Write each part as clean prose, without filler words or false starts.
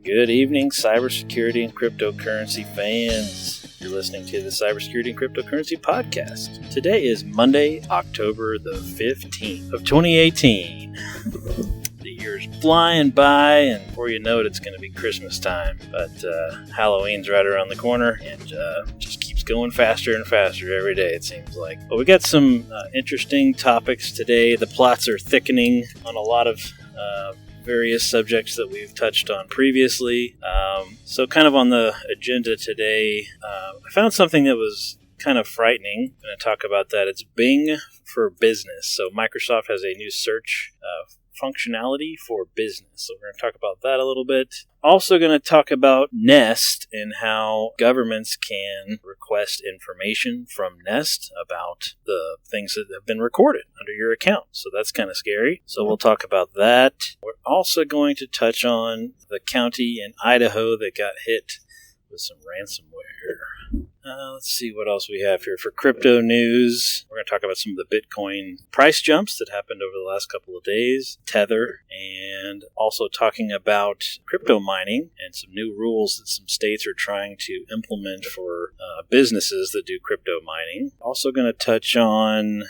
Good evening, cybersecurity and cryptocurrency fans. You're listening to the Cybersecurity and Cryptocurrency Podcast. Today is Monday, October the 15th of 2018. The year's flying by, and before you know it, it's going to be Christmas time. But Halloween's right around the corner, and just keeps going faster and faster every day, it seems like. But we got some interesting topics today. The plots are thickening on a lot of various subjects that we've touched on previously. So kind of on the agenda today, I found something that was kind of frightening. I'm going to talk about that. It's Bing for Business. So Microsoft has a new search functionality for business. So we're going to talk about that a little bit. Also going to talk about Nest and how governments can request information from Nest about the things that have been recorded under your account. So that's kind of scary. So we'll talk about that. We're also going to touch on the county in Idaho that got hit with some ransomware. Let's see what else we have here for crypto news. We're going to talk about some of the Bitcoin price jumps that happened over the last couple of days, Tether, and also talking about crypto mining and some new rules that some states are trying to implement for businesses that do crypto mining. Also going to touch on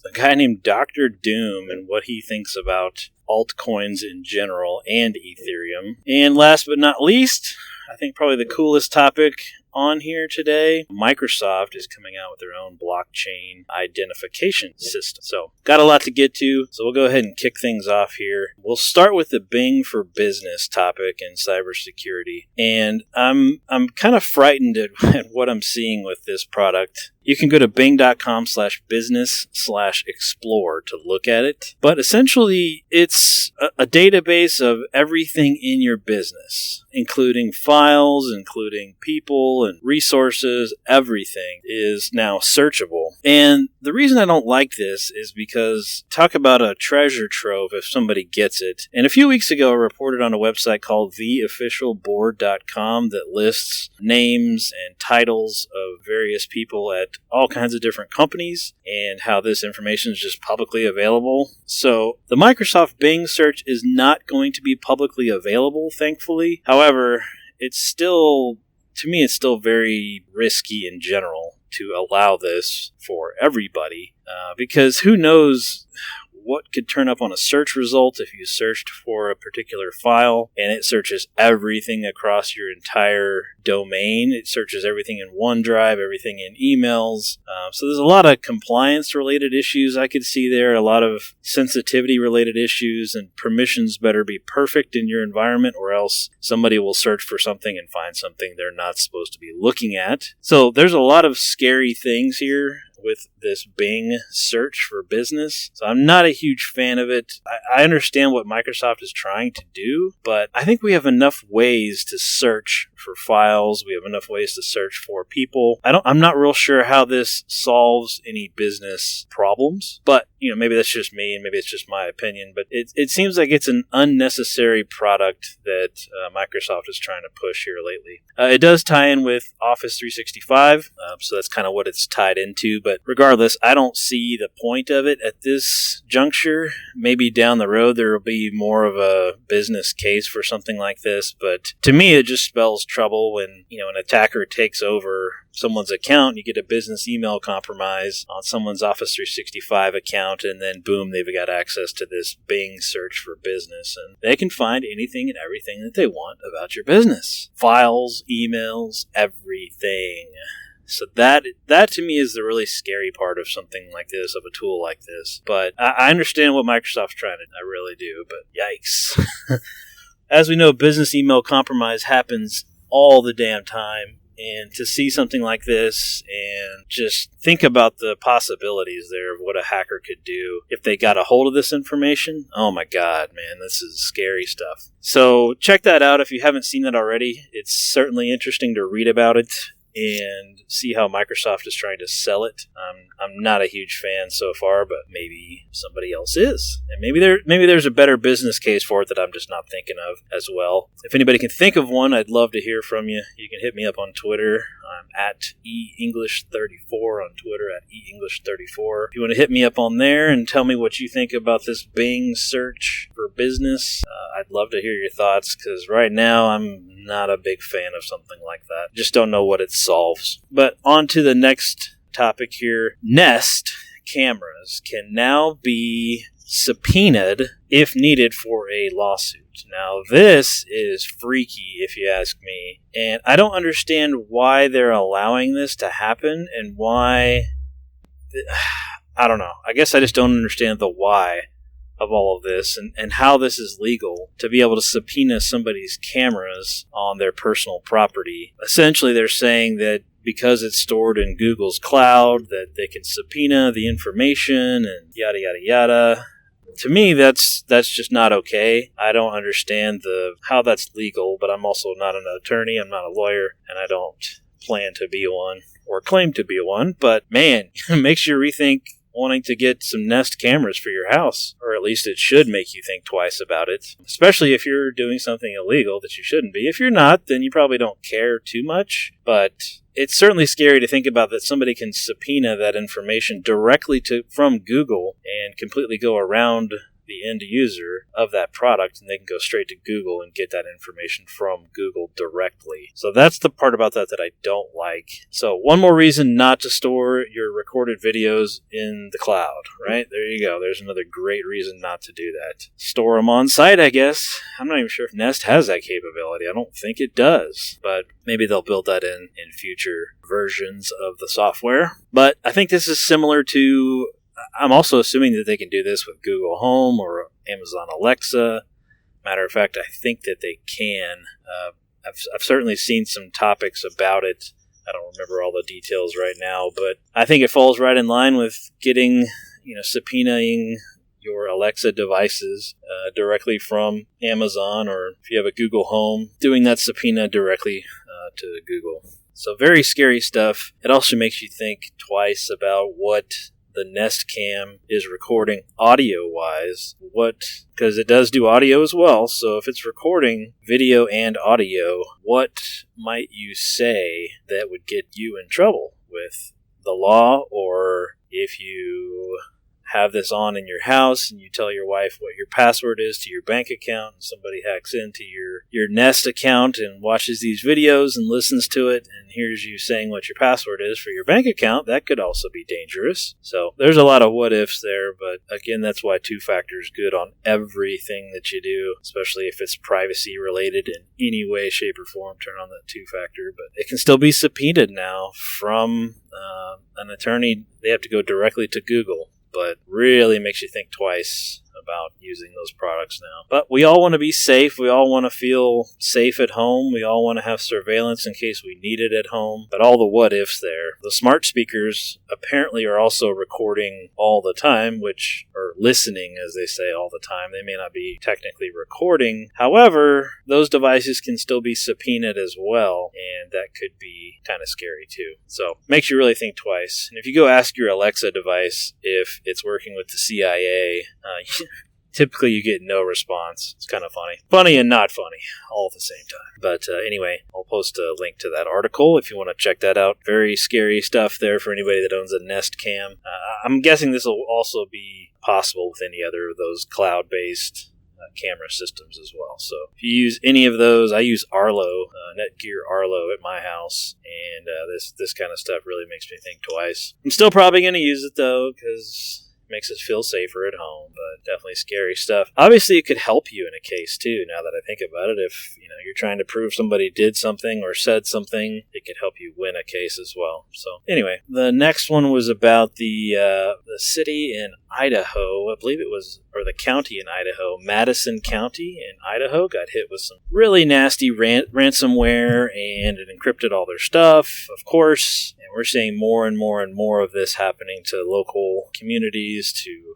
a guy named Dr. Doom and what he thinks about altcoins in general and Ethereum. And last but not least, I think probably the coolest topic on here today, Microsoft is coming out with their own blockchain identification system. So, got a lot to get to, so we'll go ahead and kick things off here. We'll start with the Bing for Business topic in cybersecurity. And I'm kind of frightened at what I'm seeing with this product. You can go to bing.com/business/explore to look at it. But essentially, it's a database of everything in your business, including files, including people and resources. Everything is now searchable. And the reason I don't like this is because talk about a treasure trove if somebody gets it. And a few weeks ago, I reported on a website called theofficialboard.com that lists names and titles of various people at all kinds of different companies and how this information is just publicly available. So the Microsoft Bing search is not going to be publicly available, thankfully. However, it's still very risky in general to allow this for everybody because who knows what could turn up on a search result if you searched for a particular file and it searches everything across your entire domain. It searches everything in OneDrive, everything in emails. So there's a lot of compliance-related issues I could see there, a lot of sensitivity-related issues, and permissions better be perfect in your environment or else somebody will search for something and find something they're not supposed to be looking at. So there's a lot of scary things here with this Bing search for business. So I'm not a huge fan of it. I understand what Microsoft is trying to do, but I think we have enough ways to search for files. We have enough ways to search for people. I'm not real sure how this solves any business problems, but maybe that's just me and maybe it's just my opinion, but it seems like it's an unnecessary product that Microsoft is trying to push here lately. It does tie in with Office 365, so that's kind of what it's tied into, but regardless, I don't see the point of it at this juncture. Maybe down the road there will be more of a business case for something like this, but to me it just spells trouble when an attacker takes over someone's account. You get a business email compromise on someone's Office 365 account, and then boom, they've got access to this Bing search for business, and they can find anything and everything that they want about your business. Files, emails, everything. So that to me is the really scary part of something like this, of a tool like this. But I understand what Microsoft's trying to do. I really do, but yikes. As we know, business email compromise happens all the damn time. And to see something like this and just think about the possibilities there of what a hacker could do if they got a hold of this information. Oh my God, man, this is scary stuff. So check that out if you haven't seen it already. It's certainly interesting to read about it and see how Microsoft is trying to sell it. I'm not a huge fan so far, but maybe somebody else is. And maybe there's a better business case for it that I'm just not thinking of as well. If anybody can think of one, I'd love to hear from you. You can hit me up on Twitter. I'm at eEnglish34 on Twitter, at eEnglish34. If you want to hit me up on there and tell me what you think about this Bing search for business, I'd love to hear your thoughts, because right now I'm not a big fan of something like that. Just don't know what it solves. But on to the next topic here. Nest cameras can now be subpoenaed if needed for a lawsuit. Now, this is freaky, if you ask me, and I don't understand why they're allowing this to happen and why. I don't know. I guess I just don't understand the why of all of this and how this is legal to be able to subpoena somebody's cameras on their personal property. Essentially, they're saying that because it's stored in Google's cloud, that they can subpoena the information and yada, yada, yada. To me, that's just not okay. I don't understand how that's legal, but I'm also not an attorney. I'm not a lawyer, and I don't plan to be one or claim to be one. But man, it makes you rethink wanting to get some Nest cameras for your house, or at least it should make you think twice about it, especially if you're doing something illegal that you shouldn't be. If you're not, then you probably don't care too much, but it's certainly scary to think about that somebody can subpoena that information directly from Google and completely go around the end user of that product, and they can go straight to Google and get that information from Google directly. So that's the part about that I don't like. So one more reason not to store your recorded videos in the cloud, right? There you go. There's another great reason not to do that. Store them on site, I guess. I'm not even sure if Nest has that capability. I don't think it does, but maybe they'll build that in future versions of the software. But I think this is similar to, I'm also assuming that they can do this with Google Home or Amazon Alexa. Matter of fact, I think that they can. I've certainly seen some topics about it. I don't remember all the details right now, but I think it falls right in line with getting, subpoenaing your Alexa devices directly from Amazon, or if you have a Google Home, doing that subpoena directly to Google. So very scary stuff. It also makes you think twice about what the Nest Cam is recording audio-wise, because it does do audio as well, so if it's recording video and audio, what might you say that would get you in trouble with the law? Or if you have this on in your house and you tell your wife what your password is to your bank account, and somebody hacks into your Nest account and watches these videos and listens to it and hears you saying what your password is for your bank account, that could also be dangerous. So there's a lot of what ifs there, but again, that's why two-factor is good on everything that you do, especially if it's privacy related in any way, shape, or form. Turn on that two-factor, but it can still be subpoenaed now from an attorney. They have to go directly to Google, but really makes you think twice about using those products now. But we all want to be safe. We all want to feel safe at home. We all want to have surveillance in case we need it at home. But all the what ifs there. The smart speakers apparently are also recording all the time, or listening, as they say, all the time. They may not be technically recording. However, those devices can still be subpoenaed as well, and that could be kind of scary too. So makes you really think twice. And if you go ask your Alexa device if it's working with the CIA, typically you get no response. It's kind of funny. Funny and not funny all at the same time. But anyway, I'll post a link to that article if you want to check that out. Very scary stuff there for anybody that owns a Nest Cam. I'm guessing this will also be possible with any other of those cloud-based camera systems as well. So if you use any of those, I use Arlo, Netgear Arlo at my house, and this kind of stuff really makes me think twice. I'm still probably going to use it though, because makes us feel safer at home, but definitely scary stuff. Obviously, it could help you in a case, too, now that I think about it. If you're trying to prove somebody did something or said something, it could help you win a case as well. So, anyway, the next one was about the city in Idaho. I believe it was, or the county in Idaho. Madison County in Idaho got hit with some really nasty ransomware, and it encrypted all their stuff, of course. And we're seeing more and more and more of this happening to local communities, to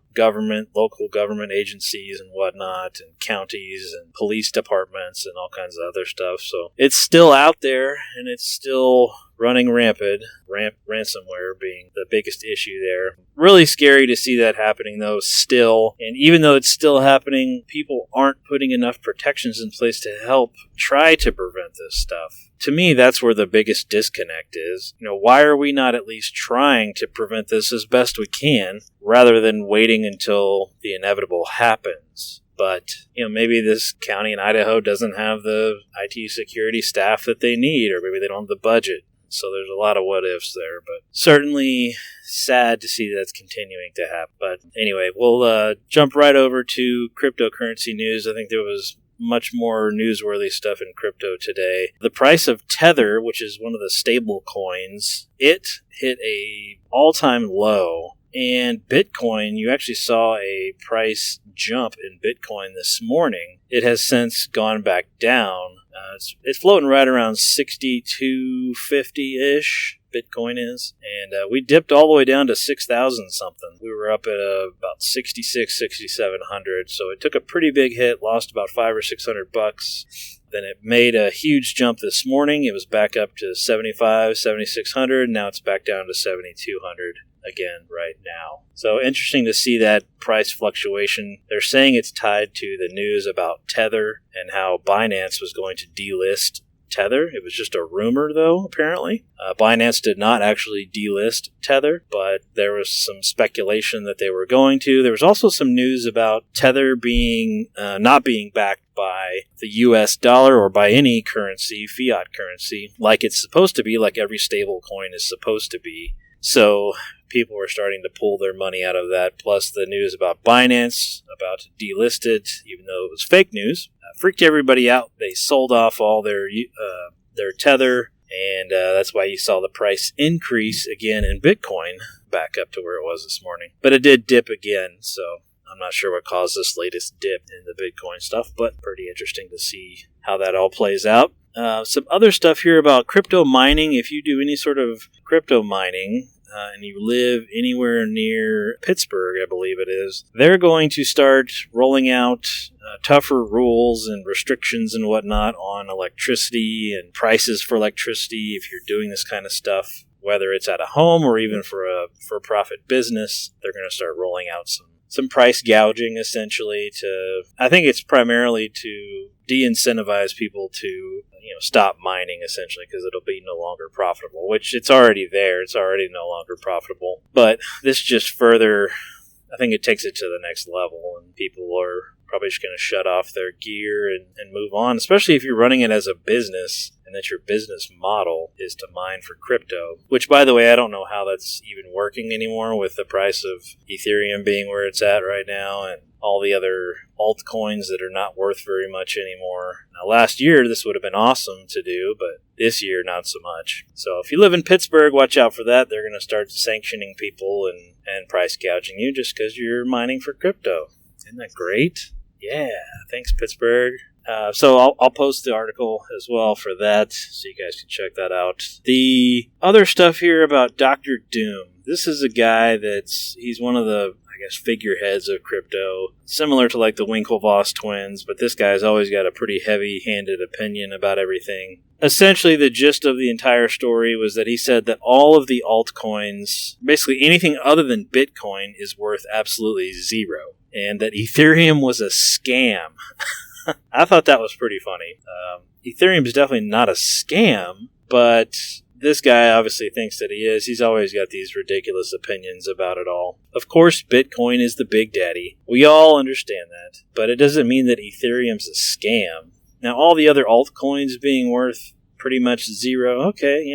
local government agencies and whatnot, and counties and police departments and all kinds of other stuff. So it's still out there, and it's still running rampant, ransomware being the biggest issue there. Really scary to see that happening, though, still. And even though it's still happening, people aren't putting enough protections in place to help try to prevent this stuff. To me, that's where the biggest disconnect is. Why are we not at least trying to prevent this as best we can, rather than waiting until the inevitable happens? But, maybe this county in Idaho doesn't have the IT security staff that they need, or maybe they don't have the budget. So there's a lot of what ifs there, but certainly sad to see that's continuing to happen. But anyway, we'll jump right over to cryptocurrency news. I think there was much more newsworthy stuff in crypto today. The price of Tether, which is one of the stable coins, it hit a all-time low. And Bitcoin, you actually saw a price jump in Bitcoin this morning. It has since gone back down. It's floating right around 6250-ish. Bitcoin is, and we dipped all the way down to 6,000 something. We were up at about 6,700. So it took a pretty big hit, lost about $500 or $600. Then it made a huge jump this morning. It was back up to 7,600. Now it's back down to 7,200 again right now. So interesting to see that price fluctuation. They're saying it's tied to the news about Tether and how Binance was going to delist Tether. It was just a rumor, though, apparently. Binance did not actually delist Tether, but there was some speculation that they were going to. There was also some news about Tether being not being backed by the U.S. dollar or by any currency, fiat currency, like it's supposed to be, like every stable coin is supposed to be. So people were starting to pull their money out of that, plus the news about Binance about to delist it, even though it was fake news. Freaked everybody out. They sold off all their Tether, and that's why you saw the price increase again in Bitcoin back up to where it was this morning. But it did dip again, so I'm not sure what caused this latest dip in the Bitcoin stuff, but pretty interesting to see how that all plays out. Some other stuff here about crypto mining. If you do any sort of crypto mining, and you live anywhere near Pittsburgh, I believe it is, they're going to start rolling out tougher rules and restrictions and whatnot on electricity and prices for electricity if you're doing this kind of stuff, whether it's at a home or even for a for-profit business. They're going to start rolling out some price gouging, essentially, I think it's primarily to de-incentivize people to stop mining, essentially, because it'll be no longer profitable, which it's already there. It's already no longer profitable. But this just further, I think it takes it to the next level, and people are probably just going to shut off their gear and move on, especially if you're running it as a business and that your business model is to mine for crypto, which, by the way, I don't know how that's even working anymore with the price of Ethereum being where it's at right now and all the other altcoins that are not worth very much anymore. Now, last year, this would have been awesome to do, but this year, not so much. So if you live in Pittsburgh, watch out for that. They're going to start sanctioning people and price gouging you just because you're mining for crypto. Isn't that great? Yeah, thanks, Pittsburgh. So I'll post the article as well for that, so you guys can check that out. The other stuff here about Dr. Doom. This is a guy he's one of the, figureheads of crypto, similar to like the Winklevoss twins, but this guy's always got a pretty heavy-handed opinion about everything. Essentially, the gist of the entire story was that he said that all of the altcoins, basically anything other than Bitcoin, is worth absolutely zero, and that Ethereum was a scam. I thought that was pretty funny. Ethereum is definitely not a scam, but this guy obviously thinks that he is. He's always got these ridiculous opinions about it all. Of course, Bitcoin is the big daddy. We all understand that, but it doesn't mean that Ethereum's a scam. Now, all the other altcoins being worth pretty much zero, okay,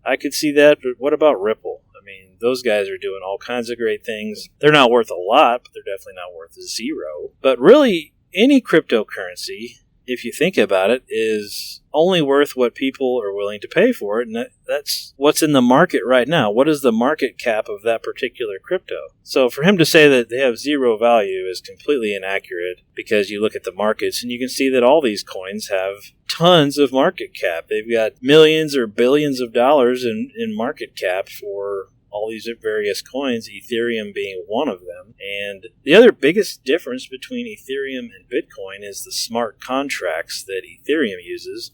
I could see that, but what about Ripple? I mean, those guys are doing all kinds of great things. They're not worth a lot, but they're definitely not worth zero. But really, any cryptocurrency, if you think about it, is only worth what people are willing to pay for it, and that's what's in the market right now. What is the market cap of that particular crypto? So for him to say that they have zero value is completely inaccurate, because you look at the markets and you can see that all these coins have tons of market cap. They've got millions or billions of dollars in market cap for all these various coins, Ethereum being one of them. And the other biggest difference between Ethereum and Bitcoin is the smart contracts that Ethereum uses.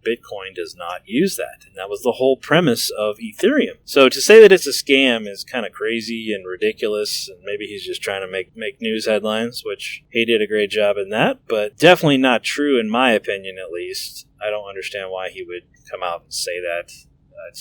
Bitcoin does not use that. And that was the whole premise of Ethereum. So to say that it's a scam is kind of crazy and ridiculous, and maybe he's just trying to make news headlines, which he did a great job in that, but definitely not true in my opinion, at least. I don't understand why he would come out and say that.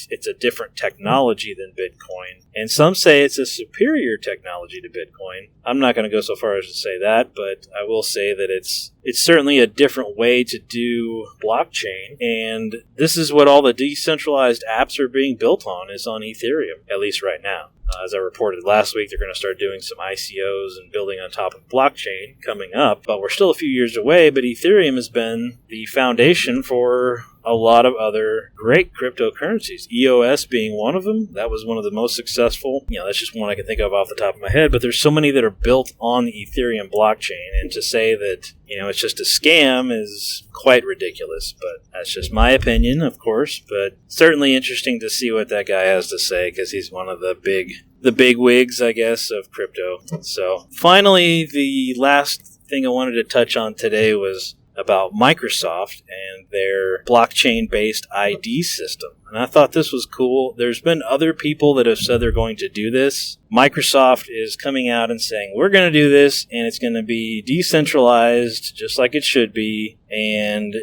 It's a different technology than Bitcoin. And some say it's a superior technology to Bitcoin. I'm not going to go so far as to say that, but I will say that it's certainly a different way to do blockchain. And this is what all the decentralized apps are being built on, is on Ethereum, at least right now. As I reported last week, they're going to start doing some ICOs and building on top of blockchain coming up. But we're still a few years away, but Ethereum has been the foundation for a lot of other great cryptocurrencies, EOS being one of them. That was one of the most successful. That's just one I can think of off the top of my head, but there's so many that are built on the Ethereum blockchain, and to say that, it's just a scam is quite ridiculous, but that's just my opinion, of course, but certainly interesting to see what that guy has to say, because he's one of the big wigs, I guess, of crypto. So finally, the last thing I wanted to touch on today was about Microsoft and their blockchain-based ID system. And I thought this was cool. There's been other people that have said they're going to do this. Microsoft is coming out and saying, we're going to do this, and it's going to be decentralized, just like it should be. And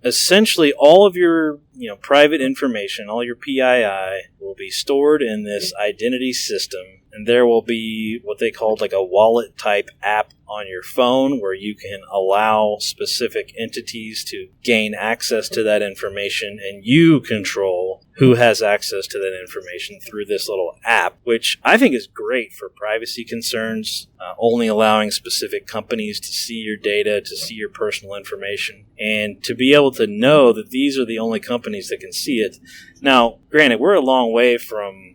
essentially all of your private information, all your PII, will be stored in this identity system. And there will be what they call like a wallet type app on your phone where you can allow specific entities to gain access to that information, and you control who has access to that information through this little app, which I think is great for privacy concerns, only allowing specific companies to see your data, to see your personal information, and to be able to know that these are the only companies that can see it. Now, granted, we're a long way from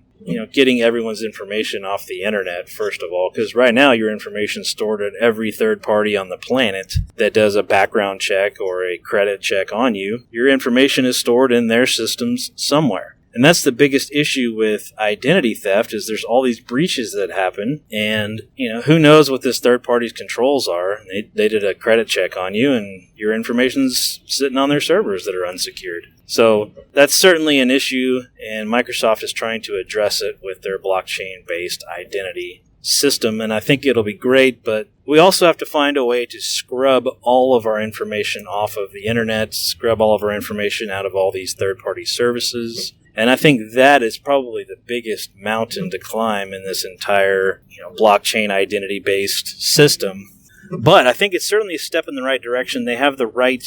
getting everyone's information off the internet, first of all, because right now your information is stored at every third party on the planet that does a background check or a credit check on you. Your information is stored in their systems somewhere. And that's the biggest issue with identity theft, is there's all these breaches that happen, and who knows what this third party's controls are. They did a credit check on you, and your information's sitting on their servers that are unsecured. So that's certainly an issue, and Microsoft is trying to address it with their blockchain-based identity system, and I think it'll be great, but we also have to find a way to scrub all of our information off of the internet, scrub all of our information out of all these third-party services. And I think that is probably the biggest mountain to climb in this entire, blockchain identity-based system. But I think it's certainly a step in the right direction. They have the right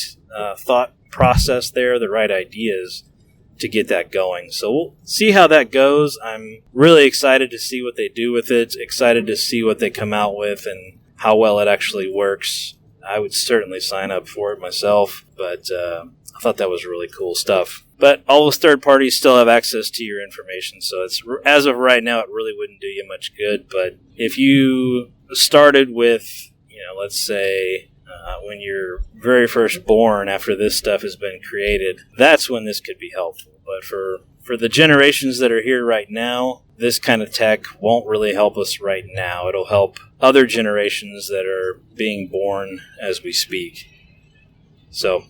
thought process there, the right ideas to get that going. So we'll see how that goes. I'm really excited to see what they do with it, excited to see what they come out with and how well it actually works. I would certainly sign up for it myself, but I thought that was really cool stuff. But all those third parties still have access to your information, so it's, as of right now, it really wouldn't do you much good. But if you started with, let's say, when you're very first born after this stuff has been created, that's when this could be helpful. But for the generations that are here right now, this kind of tech won't really help us right now. It'll help other generations that are being born as we speak. So,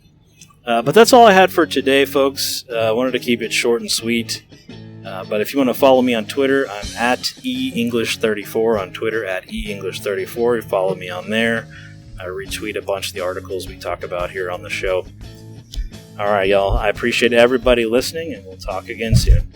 but that's all I had for today, folks. I wanted to keep it short and sweet. But if you want to follow me on Twitter, I'm at eEnglish34 on Twitter, at eEnglish34. You follow me on there. I retweet a bunch of the articles we talk about here on the show. All right, y'all. I appreciate everybody listening, and we'll talk again soon.